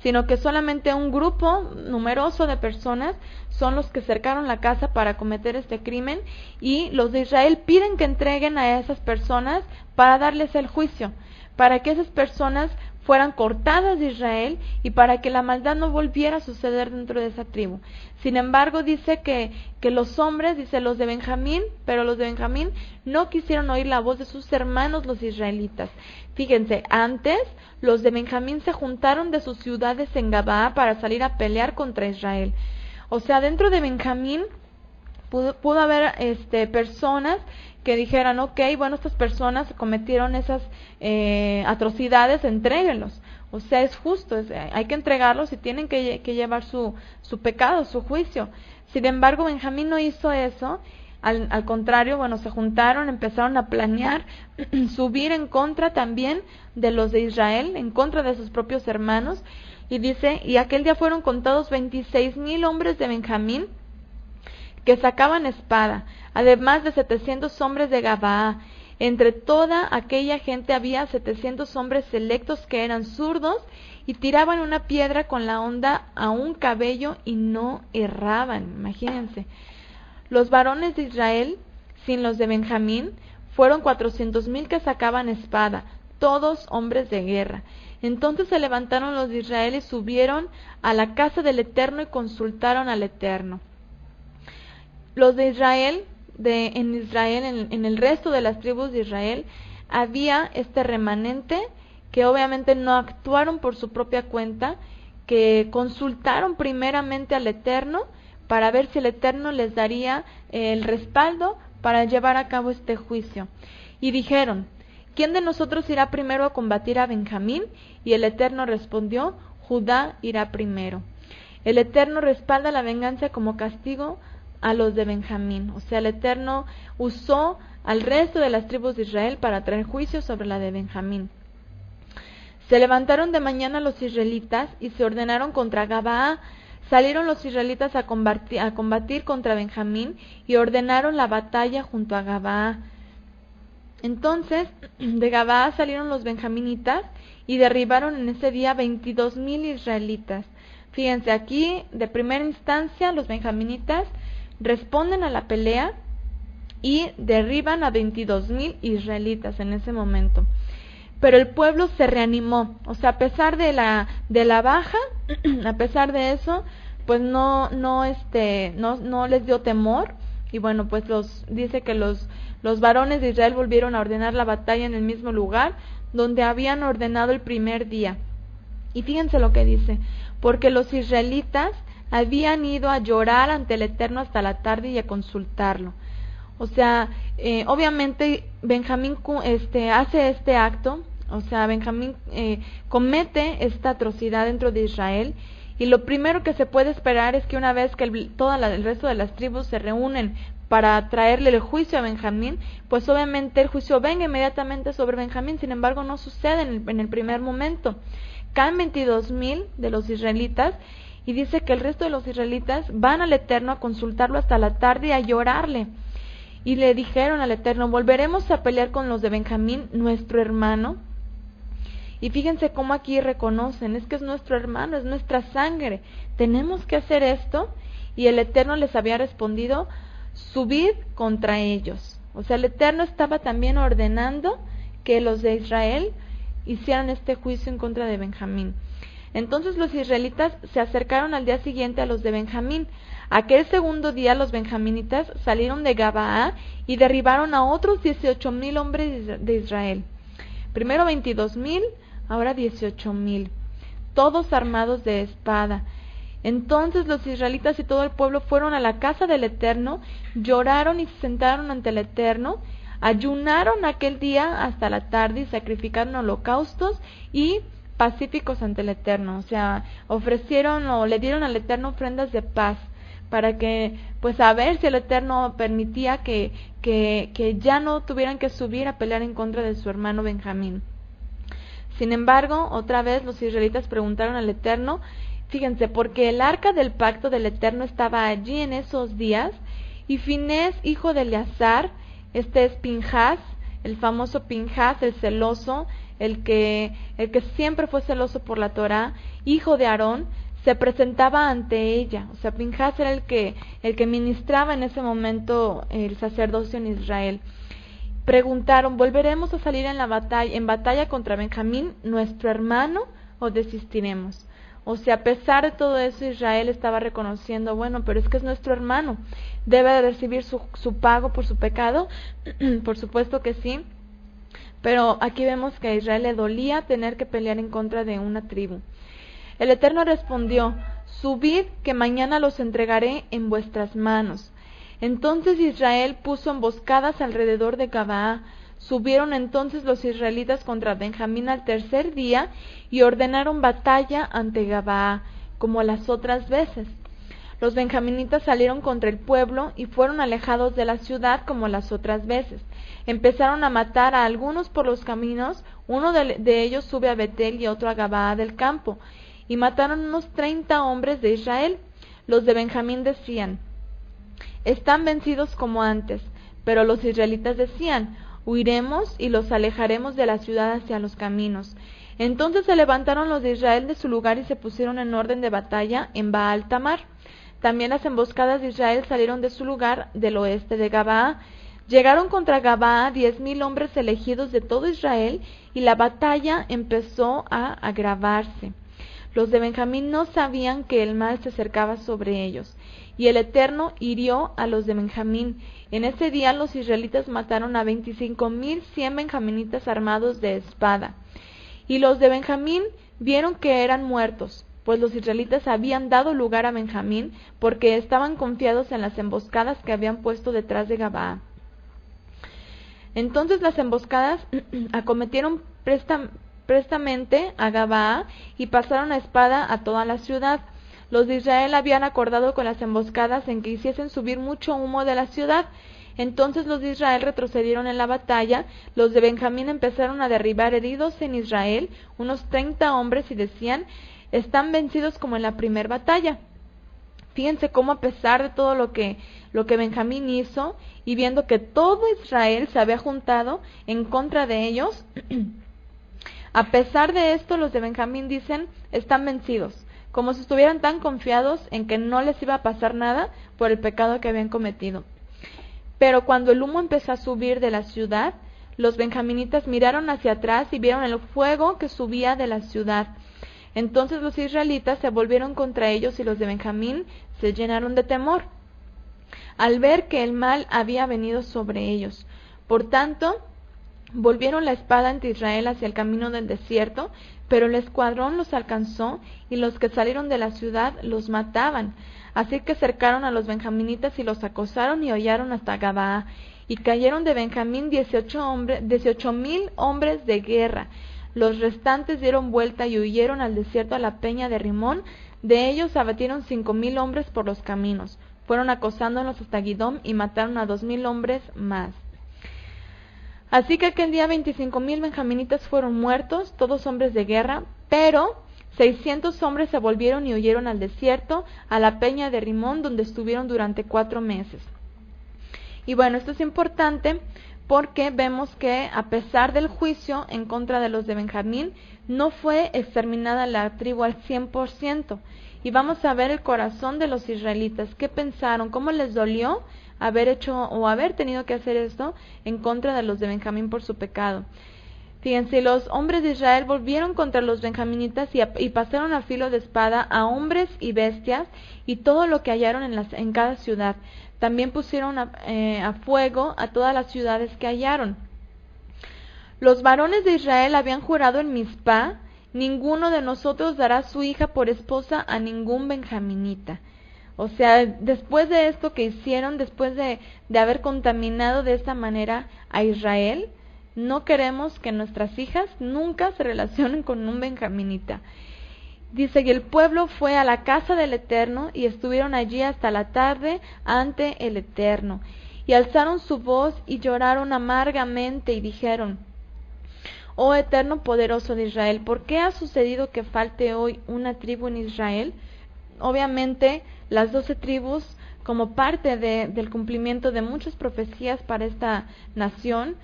sino que solamente un grupo numeroso de personas son los que cercaron la casa para cometer este crimen, y los de Israel piden que entreguen a esas personas para darles el juicio, para que esas personas fueran cortadas de Israel y para que la maldad no volviera a suceder dentro de esa tribu. Sin embargo, dice que los hombres, dice los de Benjamín, pero los de Benjamín no quisieron oír la voz de sus hermanos los israelitas. Fíjense, antes los de Benjamín se juntaron de sus ciudades en Gabaa para salir a pelear contra Israel. O sea, dentro de Benjamín pudo haber personas que dijeran: ok, bueno, estas personas cometieron esas atrocidades, entréguenlos. O sea, es justo, hay que entregarlos y tienen que llevar su pecado, su juicio. Sin embargo, Benjamín no hizo eso. Al contrario, bueno, se juntaron, empezaron a planear subir en contra también de los de Israel, en contra de sus propios hermanos. Y dice: y aquel día fueron contados 26,000 hombres de Benjamín que sacaban espada, además de 700 hombres de Gabaa. Entre toda aquella gente había 700 hombres selectos que eran zurdos y tiraban una piedra con la honda a un cabello y no erraban. Imagínense. Los varones de Israel, sin los de Benjamín, fueron 400,000 que sacaban espada, todos hombres de guerra. Entonces se levantaron los de Israel y subieron a la casa del Eterno y consultaron al Eterno. Los de Israel, en el resto de las tribus de Israel, había este remanente que obviamente no actuaron por su propia cuenta, que consultaron primeramente al Eterno para ver si el Eterno les daría el respaldo para llevar a cabo este juicio. Y dijeron: ¿quién de nosotros irá primero a combatir a Benjamín? Y el Eterno respondió: Judá irá primero. El Eterno respalda la venganza como castigo a los de Benjamín. O sea, el Eterno usó al resto de las tribus de Israel para traer juicio sobre la de Benjamín. Se levantaron de mañana los israelitas y se ordenaron contra Gabaa. Salieron los israelitas a combatir contra Benjamín y ordenaron la batalla junto a Gabaa. Entonces, de Gabaa salieron los benjaminitas y derribaron en ese día 22,000 israelitas. Fíjense, aquí de primera instancia los benjaminitas responden a la pelea y derriban a 22,000 israelitas en ese momento. Pero el pueblo se reanimó, o sea, a pesar de la baja, a pesar de eso, pues no les dio temor. Y bueno, pues dice que los varones de Israel volvieron a ordenar la batalla en el mismo lugar donde habían ordenado el primer día. Y fíjense lo que dice: porque los israelitas habían ido a llorar ante el Eterno hasta la tarde y a consultarlo. O sea, obviamente Benjamín hace este acto, o sea, Benjamín comete esta atrocidad dentro de Israel, y lo primero que se puede esperar es que una vez que el resto de las tribus se reúnen para traerle el juicio a Benjamín, pues obviamente el juicio venga inmediatamente sobre Benjamín. Sin embargo, no sucede en el primer momento. Caen 22,000 de los israelitas, y dice que el resto de los israelitas van al Eterno a consultarlo hasta la tarde y a llorarle. Y le dijeron al Eterno: ¿volveremos a pelear con los de Benjamín, nuestro hermano? Y fíjense cómo aquí reconocen: es que es nuestro hermano, es nuestra sangre, tenemos que hacer esto. Y el Eterno les había respondido: subid contra ellos. O sea, el Eterno estaba también ordenando que los de Israel hicieran este juicio en contra de Benjamín. Entonces los israelitas se acercaron al día siguiente a los de Benjamín. Aquel segundo día los benjaminitas salieron de Gabaa y derribaron a otros 18,000 hombres de Israel. Primero 22,000, ahora 18,000, todos armados de espada. Entonces los israelitas y todo el pueblo fueron a la casa del Eterno, lloraron y se sentaron ante el Eterno, ayunaron aquel día hasta la tarde y sacrificaron holocaustos y pacíficos ante el Eterno. O sea, ofrecieron o le dieron al Eterno ofrendas de paz, para que, pues, a ver si el Eterno permitía que ya no tuvieran que subir a pelear en contra de su hermano Benjamín. Sin embargo, otra vez los israelitas preguntaron al Eterno, fíjense, porque el arca del pacto del Eterno estaba allí en esos días, y Finés, hijo de Eleazar, este es Pinjas, el famoso Pinjas, el celoso, el que siempre fue celoso por la Torá, hijo de Aarón, se presentaba ante ella. O sea, Pinjas era el que ministraba en ese momento el sacerdocio en Israel. Preguntaron: ¿volveremos a salir en batalla contra Benjamín, nuestro hermano, o desistiremos? O sea, a pesar de todo eso, Israel estaba reconociendo: bueno, pero es que es nuestro hermano, debe de recibir su pago por su pecado. Por supuesto que sí, pero aquí vemos que a Israel le dolía tener que pelear en contra de una tribu. El Eterno respondió: subid, que mañana los entregaré en vuestras manos. Entonces Israel puso emboscadas alrededor de Gabaa. Subieron entonces los israelitas contra Benjamín al tercer día y ordenaron batalla ante Gabaa, como las otras veces. Los benjaminitas salieron contra el pueblo y fueron alejados de la ciudad como las otras veces. Empezaron a matar a algunos por los caminos, uno de ellos sube a Betel y otro a Gabaa del campo, y mataron unos 30 hombres de Israel. Los de Benjamín decían: están vencidos como antes, pero los israelitas decían: huiremos y los alejaremos de la ciudad hacia los caminos. Entonces se levantaron los de Israel de su lugar y se pusieron en orden de batalla en Baal Tamar. También las emboscadas de Israel salieron de su lugar del oeste de Gabaa. Llegaron contra Gabaa 10,000 hombres elegidos de todo Israel, y la batalla empezó a agravarse. Los de Benjamín no sabían que el mal se acercaba sobre ellos, y el Eterno hirió a los de Benjamín. En ese día los israelitas mataron a 25,100 benjaminitas armados de espada. Y los de Benjamín vieron que eran muertos, pues los israelitas habían dado lugar a Benjamín, porque estaban confiados en las emboscadas que habían puesto detrás de Gabaa. Entonces las emboscadas acometieron prestamente a Gabaa y pasaron a espada a toda la ciudad. Los de Israel habían acordado con las emboscadas en que hiciesen subir mucho humo de la ciudad. Entonces los de Israel retrocedieron en la batalla. Los de Benjamín empezaron a derribar heridos en Israel, unos 30 hombres, y decían: están vencidos como en la primera batalla. Fíjense cómo, a pesar de todo lo que Benjamín hizo, y viendo que todo Israel se había juntado en contra de ellos, a pesar de esto, los de Benjamín dicen: están vencidos, como si estuvieran tan confiados en que no les iba a pasar nada por el pecado que habían cometido. Pero cuando el humo empezó a subir de la ciudad, los benjaminitas miraron hacia atrás y vieron el fuego que subía de la ciudad. Entonces los israelitas se volvieron contra ellos, y los de Benjamín se llenaron de temor al ver que el mal había venido sobre ellos. Por tanto, volvieron la espada ante Israel hacia el camino del desierto, pero el escuadrón los alcanzó, y los que salieron de la ciudad los mataban. Así que cercaron a los benjaminitas y los acosaron y hollaron hasta Gabaa, y cayeron de Benjamín 18,000 hombres de guerra. Los restantes dieron vuelta y huyeron al desierto, a la peña de Rimón. De ellos abatieron 5,000 hombres por los caminos. Fueron acosándolos hasta Gidom y mataron a 2,000 hombres más. Así que aquel día 25,000 benjaminitas fueron muertos, todos hombres de guerra, pero 600 hombres se volvieron y huyeron al desierto, a la peña de Rimón, donde estuvieron durante 4 meses. Y bueno, esto es importante porque vemos que, a pesar del juicio en contra de los de Benjamín, no fue exterminada la tribu al 100%. Y vamos a ver el corazón de los israelitas. ¿Qué pensaron? ¿Cómo les dolió haber hecho o haber tenido que hacer esto en contra de los de Benjamín por su pecado? Fíjense, los hombres de Israel volvieron contra los benjaminitas y pasaron a filo de espada a hombres y bestias y todo lo que hallaron en cada ciudad. También pusieron a fuego a todas las ciudades que hallaron. Los varones de Israel habían jurado en Mizpah: ninguno de nosotros dará su hija por esposa a ningún benjaminita. O sea, después de esto que hicieron, después de haber contaminado de esta manera a Israel, no queremos que nuestras hijas nunca se relacionen con un benjaminita. Dice: y el pueblo fue a la casa del Eterno, y estuvieron allí hasta la tarde ante el Eterno. Y alzaron su voz y lloraron amargamente, y dijeron: oh Eterno poderoso de Israel, ¿por qué ha sucedido que falte hoy una tribu en Israel? Obviamente, las 12 tribus, como parte del cumplimiento de muchas profecías para esta nación,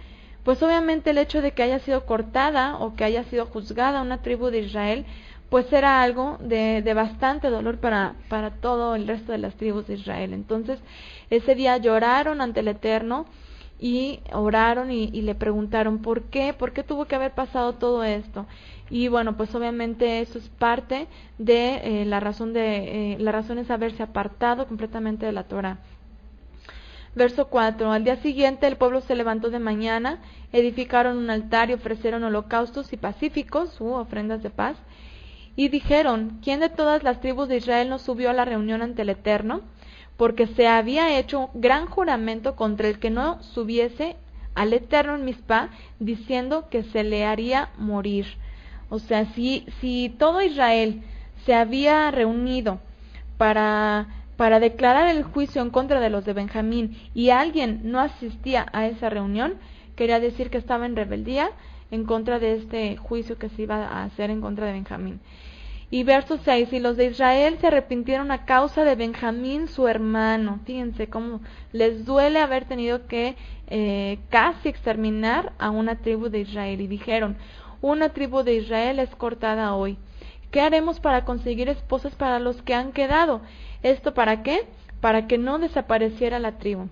pues obviamente el hecho de que haya sido cortada o que haya sido juzgada una tribu de Israel, pues era algo de bastante dolor para todo el resto de las tribus de Israel. Entonces, ese día lloraron ante el Eterno y oraron y le preguntaron ¿por qué tuvo que haber pasado todo esto? Y bueno, pues obviamente eso es parte de la razón es haberse apartado completamente de la Torá. Verso 4. Al día siguiente el pueblo se levantó de mañana, edificaron un altar y ofrecieron holocaustos y pacíficos, ofrendas de paz, y dijeron: ¿quién de todas las tribus de Israel no subió a la reunión ante el Eterno? Porque se había hecho gran juramento contra el que no subiese al Eterno en Mizpah, diciendo que se le haría morir. O sea, si todo Israel se había reunido para declarar el juicio en contra de los de Benjamín y alguien no asistía a esa reunión, quería decir que estaba en rebeldía en contra de este juicio que se iba a hacer en contra de Benjamín. Y verso 6, y los de Israel se arrepintieron a causa de Benjamín su hermano. Fíjense cómo les duele haber tenido que casi exterminar a una tribu de Israel. Y dijeron, una tribu de Israel es cortada hoy. ¿Qué haremos para conseguir esposas para los que han quedado? ¿Esto para qué? Para que no desapareciera la tribu.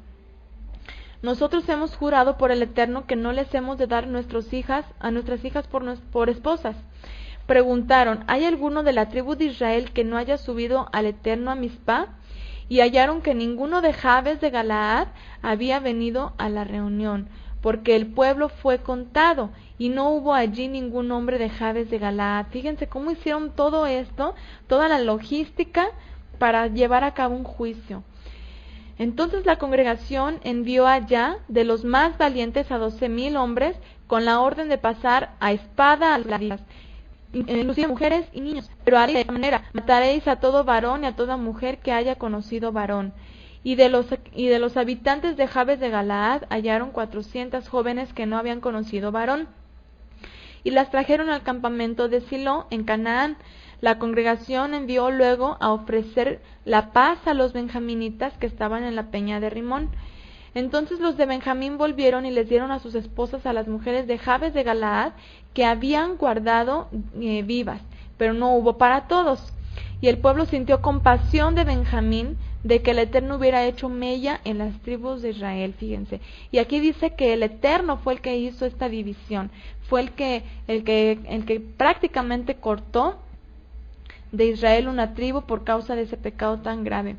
Nosotros hemos jurado por el Eterno que no les hemos de dar a nuestras hijas por esposas. Preguntaron, ¿hay alguno de la tribu de Israel que no haya subido al Eterno a Mizpah? Y hallaron que ninguno de Jabes de Galaad había venido a la reunión, porque el pueblo fue contado, y no hubo allí ningún hombre de Jabes de Galaad. Fíjense cómo hicieron todo esto, toda la logística para llevar a cabo un juicio. Entonces la congregación envió allá de los más valientes a 12,000 hombres, con la orden de pasar a espada a las vidas, inclusive mujeres y niños. Pero haréis de esta manera: mataréis a todo varón y a toda mujer que haya conocido varón. Y de los habitantes de Jabes de Galaad hallaron 400 jóvenes que no habían conocido varón, y las trajeron al campamento de Silo en Canaán. La congregación envió luego a ofrecer la paz a los benjaminitas que estaban en la peña de Rimón. Entonces los de Benjamín volvieron y les dieron a sus esposas a las mujeres de Jabes de Galaad que habían guardado vivas, pero no hubo para todos. Y el pueblo sintió compasión de Benjamín, de que el Eterno hubiera hecho mella en las tribus de Israel, fíjense. Y aquí dice que el Eterno fue el que hizo esta división, fue el que prácticamente cortó de Israel una tribu por causa de ese pecado tan grave.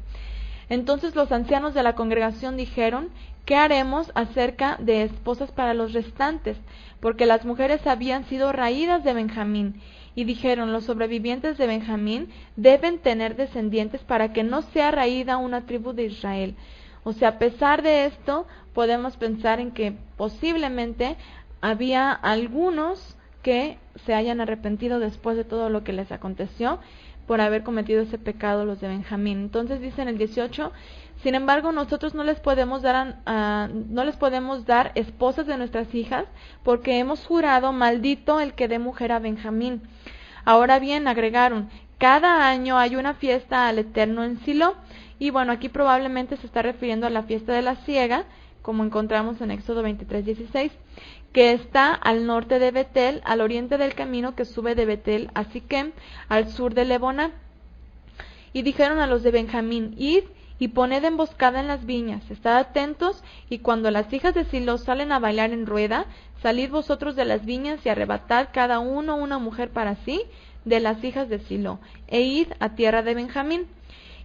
Entonces los ancianos de la congregación dijeron, ¿qué haremos acerca de esposas para los restantes? Porque las mujeres habían sido raídas de Benjamín. Y dijeron, los sobrevivientes de Benjamín deben tener descendientes para que no sea raída una tribu de Israel. O sea, a pesar de esto, podemos pensar en que posiblemente había algunos que se hayan arrepentido después de todo lo que les aconteció por haber cometido ese pecado los de Benjamín. Entonces dice en el 18, sin embargo nosotros no les podemos dar esposas de nuestras hijas, porque hemos jurado, maldito el que dé mujer a Benjamín. Ahora bien, agregaron, cada año hay una fiesta al Eterno en Silo. Y bueno, aquí probablemente se está refiriendo a la fiesta de la siega, como encontramos en Éxodo 23:16, que está al norte de Betel, al oriente del camino que sube de Betel a Siquem, al sur de Leboná. Y dijeron a los de Benjamín, id y poned emboscada en las viñas, estad atentos, y cuando las hijas de Silo salen a bailar en rueda, salid vosotros de las viñas y arrebatad cada uno una mujer para sí de las hijas de Silo, e id a tierra de Benjamín.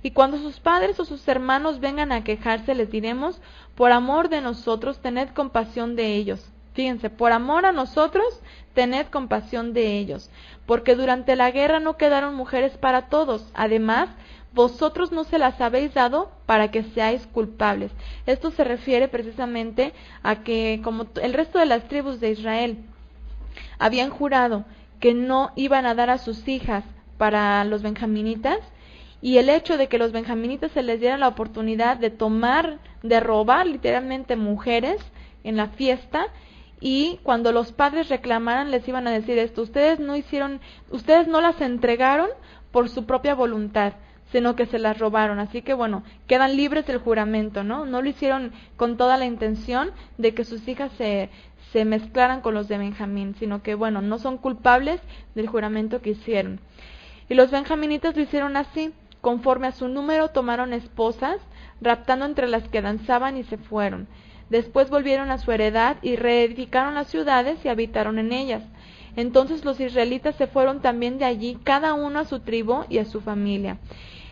Y cuando sus padres o sus hermanos vengan a quejarse, les diremos, por amor de nosotros, tened compasión de ellos. Fíjense, por amor a nosotros, tened compasión de ellos, porque durante la guerra no quedaron mujeres para todos. Además, vosotros no se las habéis dado para que seáis culpables. Esto se refiere precisamente a que, como el resto de las tribus de Israel habían jurado que no iban a dar a sus hijas para los benjaminitas, y el hecho de que los benjaminitas se les diera la oportunidad de robar literalmente mujeres en la fiesta, y cuando los padres reclamaran les iban a decir esto, ustedes no las entregaron por su propia voluntad, sino que se las robaron. Así que bueno, quedan libres del juramento, ¿no? No lo hicieron con toda la intención de que sus hijas se mezclaran con los de Benjamín, sino que bueno, no son culpables del juramento que hicieron. Y los benjaminitas lo hicieron así, conforme a su número tomaron esposas, raptando entre las que danzaban y se fueron. Después volvieron a su heredad y reedificaron las ciudades y habitaron en ellas. Entonces los israelitas se fueron también de allí, cada uno a su tribu y a su familia.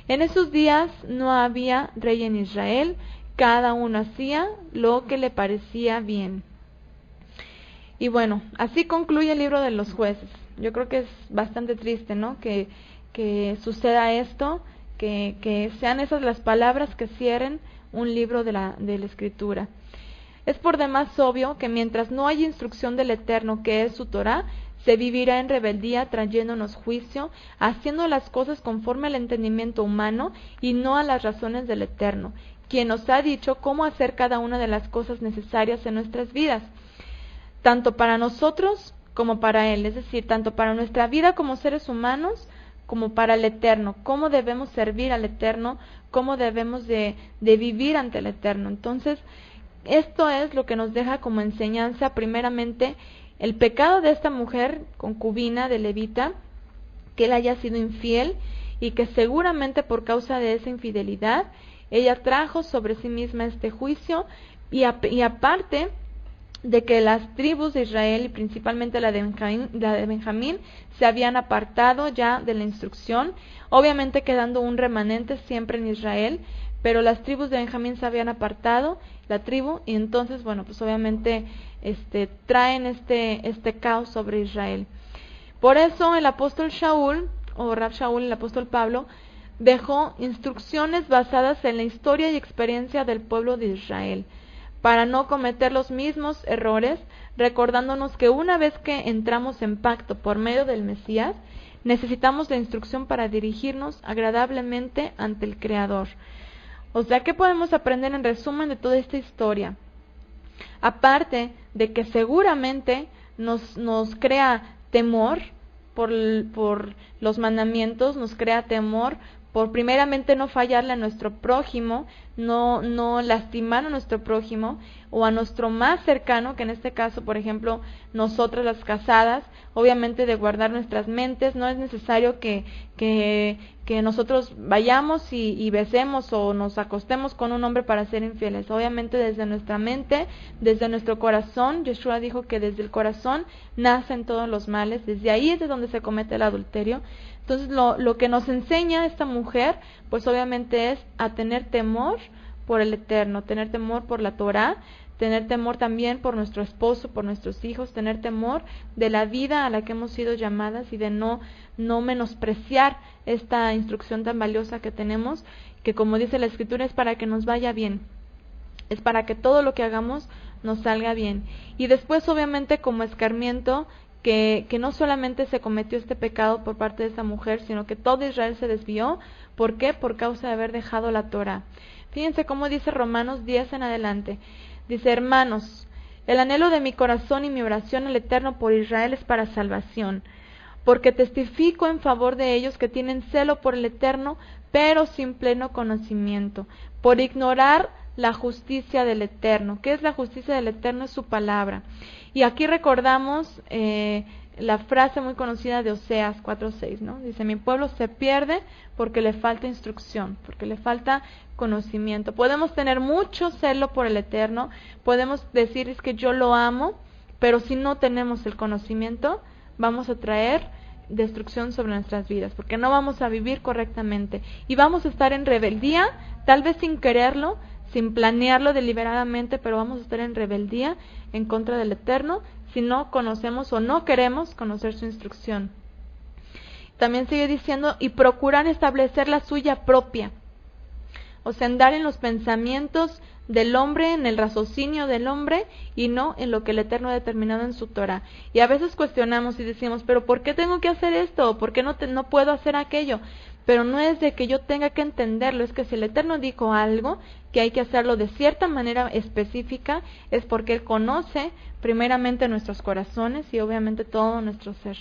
En esos días no había rey en Israel, cada uno hacía lo que le parecía bien. Y bueno, así concluye el libro de los Jueces. Yo creo que es bastante triste, ¿no? Que suceda esto, que sean esas las palabras que cierren un libro de la Escritura. Es por demás obvio que mientras no haya instrucción del Eterno, que es su Torá, se vivirá en rebeldía, trayéndonos juicio, haciendo las cosas conforme al entendimiento humano y no a las razones del Eterno, quien nos ha dicho cómo hacer cada una de las cosas necesarias en nuestras vidas, tanto para nosotros como para Él, es decir, tanto para nuestra vida como seres humanos, como para el Eterno, cómo debemos servir al Eterno, cómo debemos de vivir ante el Eterno. Entonces, esto es lo que nos deja como enseñanza, primeramente, el pecado de esta mujer concubina de Levita, que él haya sido infiel y que seguramente por causa de esa infidelidad, ella trajo sobre sí misma este juicio y aparte de que las tribus de Israel y principalmente la de Benjamín se habían apartado ya de la instrucción, obviamente quedando un remanente siempre en Israel, pero las tribus de Benjamín se habían apartado, la tribu, y entonces, bueno, pues obviamente traen este caos sobre Israel. Por eso el apóstol Shaul, o Rab Shaul, el apóstol Pablo, dejó instrucciones basadas en la historia y experiencia del pueblo de Israel, para no cometer los mismos errores, recordándonos que una vez que entramos en pacto por medio del Mesías, necesitamos la instrucción para dirigirnos agradablemente ante el Creador. O sea, ¿qué podemos aprender en resumen de toda esta historia? Aparte de que seguramente nos crea temor por los mandamientos, nos crea temor por primeramente no fallarle a nuestro prójimo, no lastimar a nuestro prójimo o a nuestro más cercano, que en este caso, por ejemplo, nosotras las casadas, obviamente de guardar nuestras mentes. No es necesario que nosotros vayamos y besemos o nos acostemos con un hombre para ser infieles. Obviamente desde nuestra mente, desde nuestro corazón. Yeshua dijo que desde el corazón nacen todos los males, desde ahí es de donde se comete el adulterio. Entonces lo que nos enseña esta mujer, pues obviamente es a tener temor por el Eterno, tener temor por la Torá, tener temor también por nuestro esposo, por nuestros hijos, tener temor de la vida a la que hemos sido llamadas y de no menospreciar esta instrucción tan valiosa que tenemos, que como dice la Escritura es para que nos vaya bien, es para que todo lo que hagamos nos salga bien. Y después obviamente como escarmiento, que no solamente se cometió este pecado por parte de esta mujer, sino que todo Israel se desvió. ¿Por qué? Por causa de haber dejado la Torá. Fíjense cómo dice Romanos 10 en adelante. Dice: hermanos, el anhelo de mi corazón y mi oración al Eterno por Israel es para salvación, porque testifico en favor de ellos que tienen celo por el Eterno, pero sin pleno conocimiento, por ignorar la justicia del Eterno. ¿Qué es la justicia del Eterno? Es su palabra. Y aquí recordamos la frase muy conocida de Oseas 4:6, ¿no? Dice: mi pueblo se pierde porque le falta instrucción, porque le falta conocimiento. Podemos tener mucho celo por el Eterno, podemos decir es que yo lo amo, pero si no tenemos el conocimiento, vamos a traer destrucción sobre nuestras vidas, porque no vamos a vivir correctamente y vamos a estar en rebeldía, tal vez sin quererlo, sin planearlo deliberadamente, pero vamos a estar en rebeldía en contra del Eterno si no conocemos o no queremos conocer su instrucción. También sigue diciendo: y procurar establecer la suya propia, o sea, andar en los pensamientos del hombre, en el raciocinio del hombre y no en lo que el Eterno ha determinado en su Torah. Y a veces cuestionamos y decimos: pero ¿por qué tengo que hacer esto? ¿O por qué no puedo hacer aquello? Pero no es de que yo tenga que entenderlo, es que si el Eterno dijo algo, que hay que hacerlo de cierta manera específica, es porque Él conoce primeramente nuestros corazones y obviamente todo nuestro ser.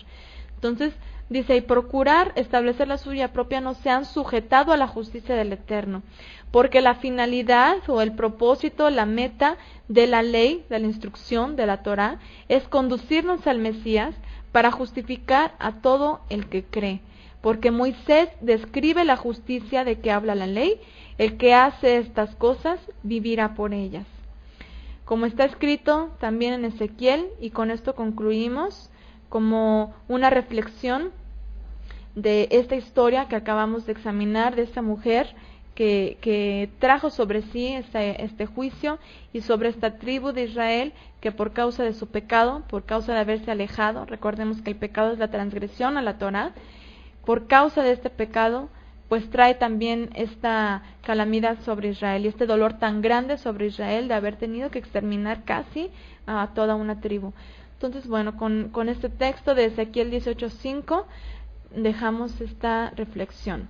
Entonces, dice: y procurar establecer la suya propia, no se han sujetado a la justicia del Eterno, porque la finalidad o el propósito, la meta de la ley, de la instrucción, de la Torá, es conducirnos al Mesías para justificar a todo el que cree. Porque Moisés describe la justicia de que habla la ley: el que hace estas cosas vivirá por ellas. Como está escrito también en Ezequiel, y con esto concluimos como una reflexión de esta historia que acabamos de examinar, de esta mujer que trajo sobre sí este juicio y sobre esta tribu de Israel que por causa de su pecado, por causa de haberse alejado, recordemos que el pecado es la transgresión a la Torá, por causa de este pecado, pues trae también esta calamidad sobre Israel y este dolor tan grande sobre Israel de haber tenido que exterminar casi a toda una tribu. Entonces, bueno, con este texto de Ezequiel 18:5 dejamos esta reflexión.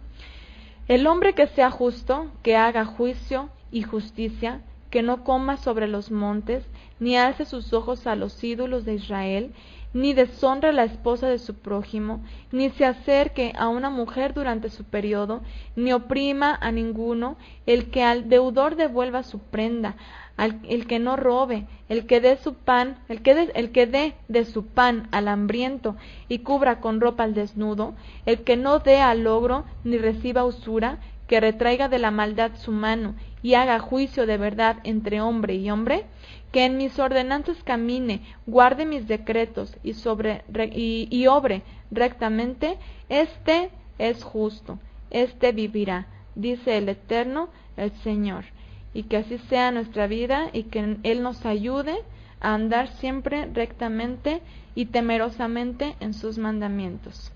El hombre que sea justo, que haga juicio y justicia, que no coma sobre los montes, ni alce sus ojos a los ídolos de Israel, ni deshonre a la esposa de su prójimo, ni se acerque a una mujer durante su periodo, ni oprima a ninguno, el que al deudor devuelva su prenda, el que no robe, el que dé de su pan al hambriento y cubra con ropa al desnudo, el que no dé al logro ni reciba usura, que retraiga de la maldad su mano y haga juicio de verdad entre hombre y hombre, que en mis ordenanzas camine, guarde mis decretos y obre rectamente, este es justo, este vivirá, dice el Eterno, el Señor. Y que así sea nuestra vida y que Él nos ayude a andar siempre rectamente y temerosamente en sus mandamientos.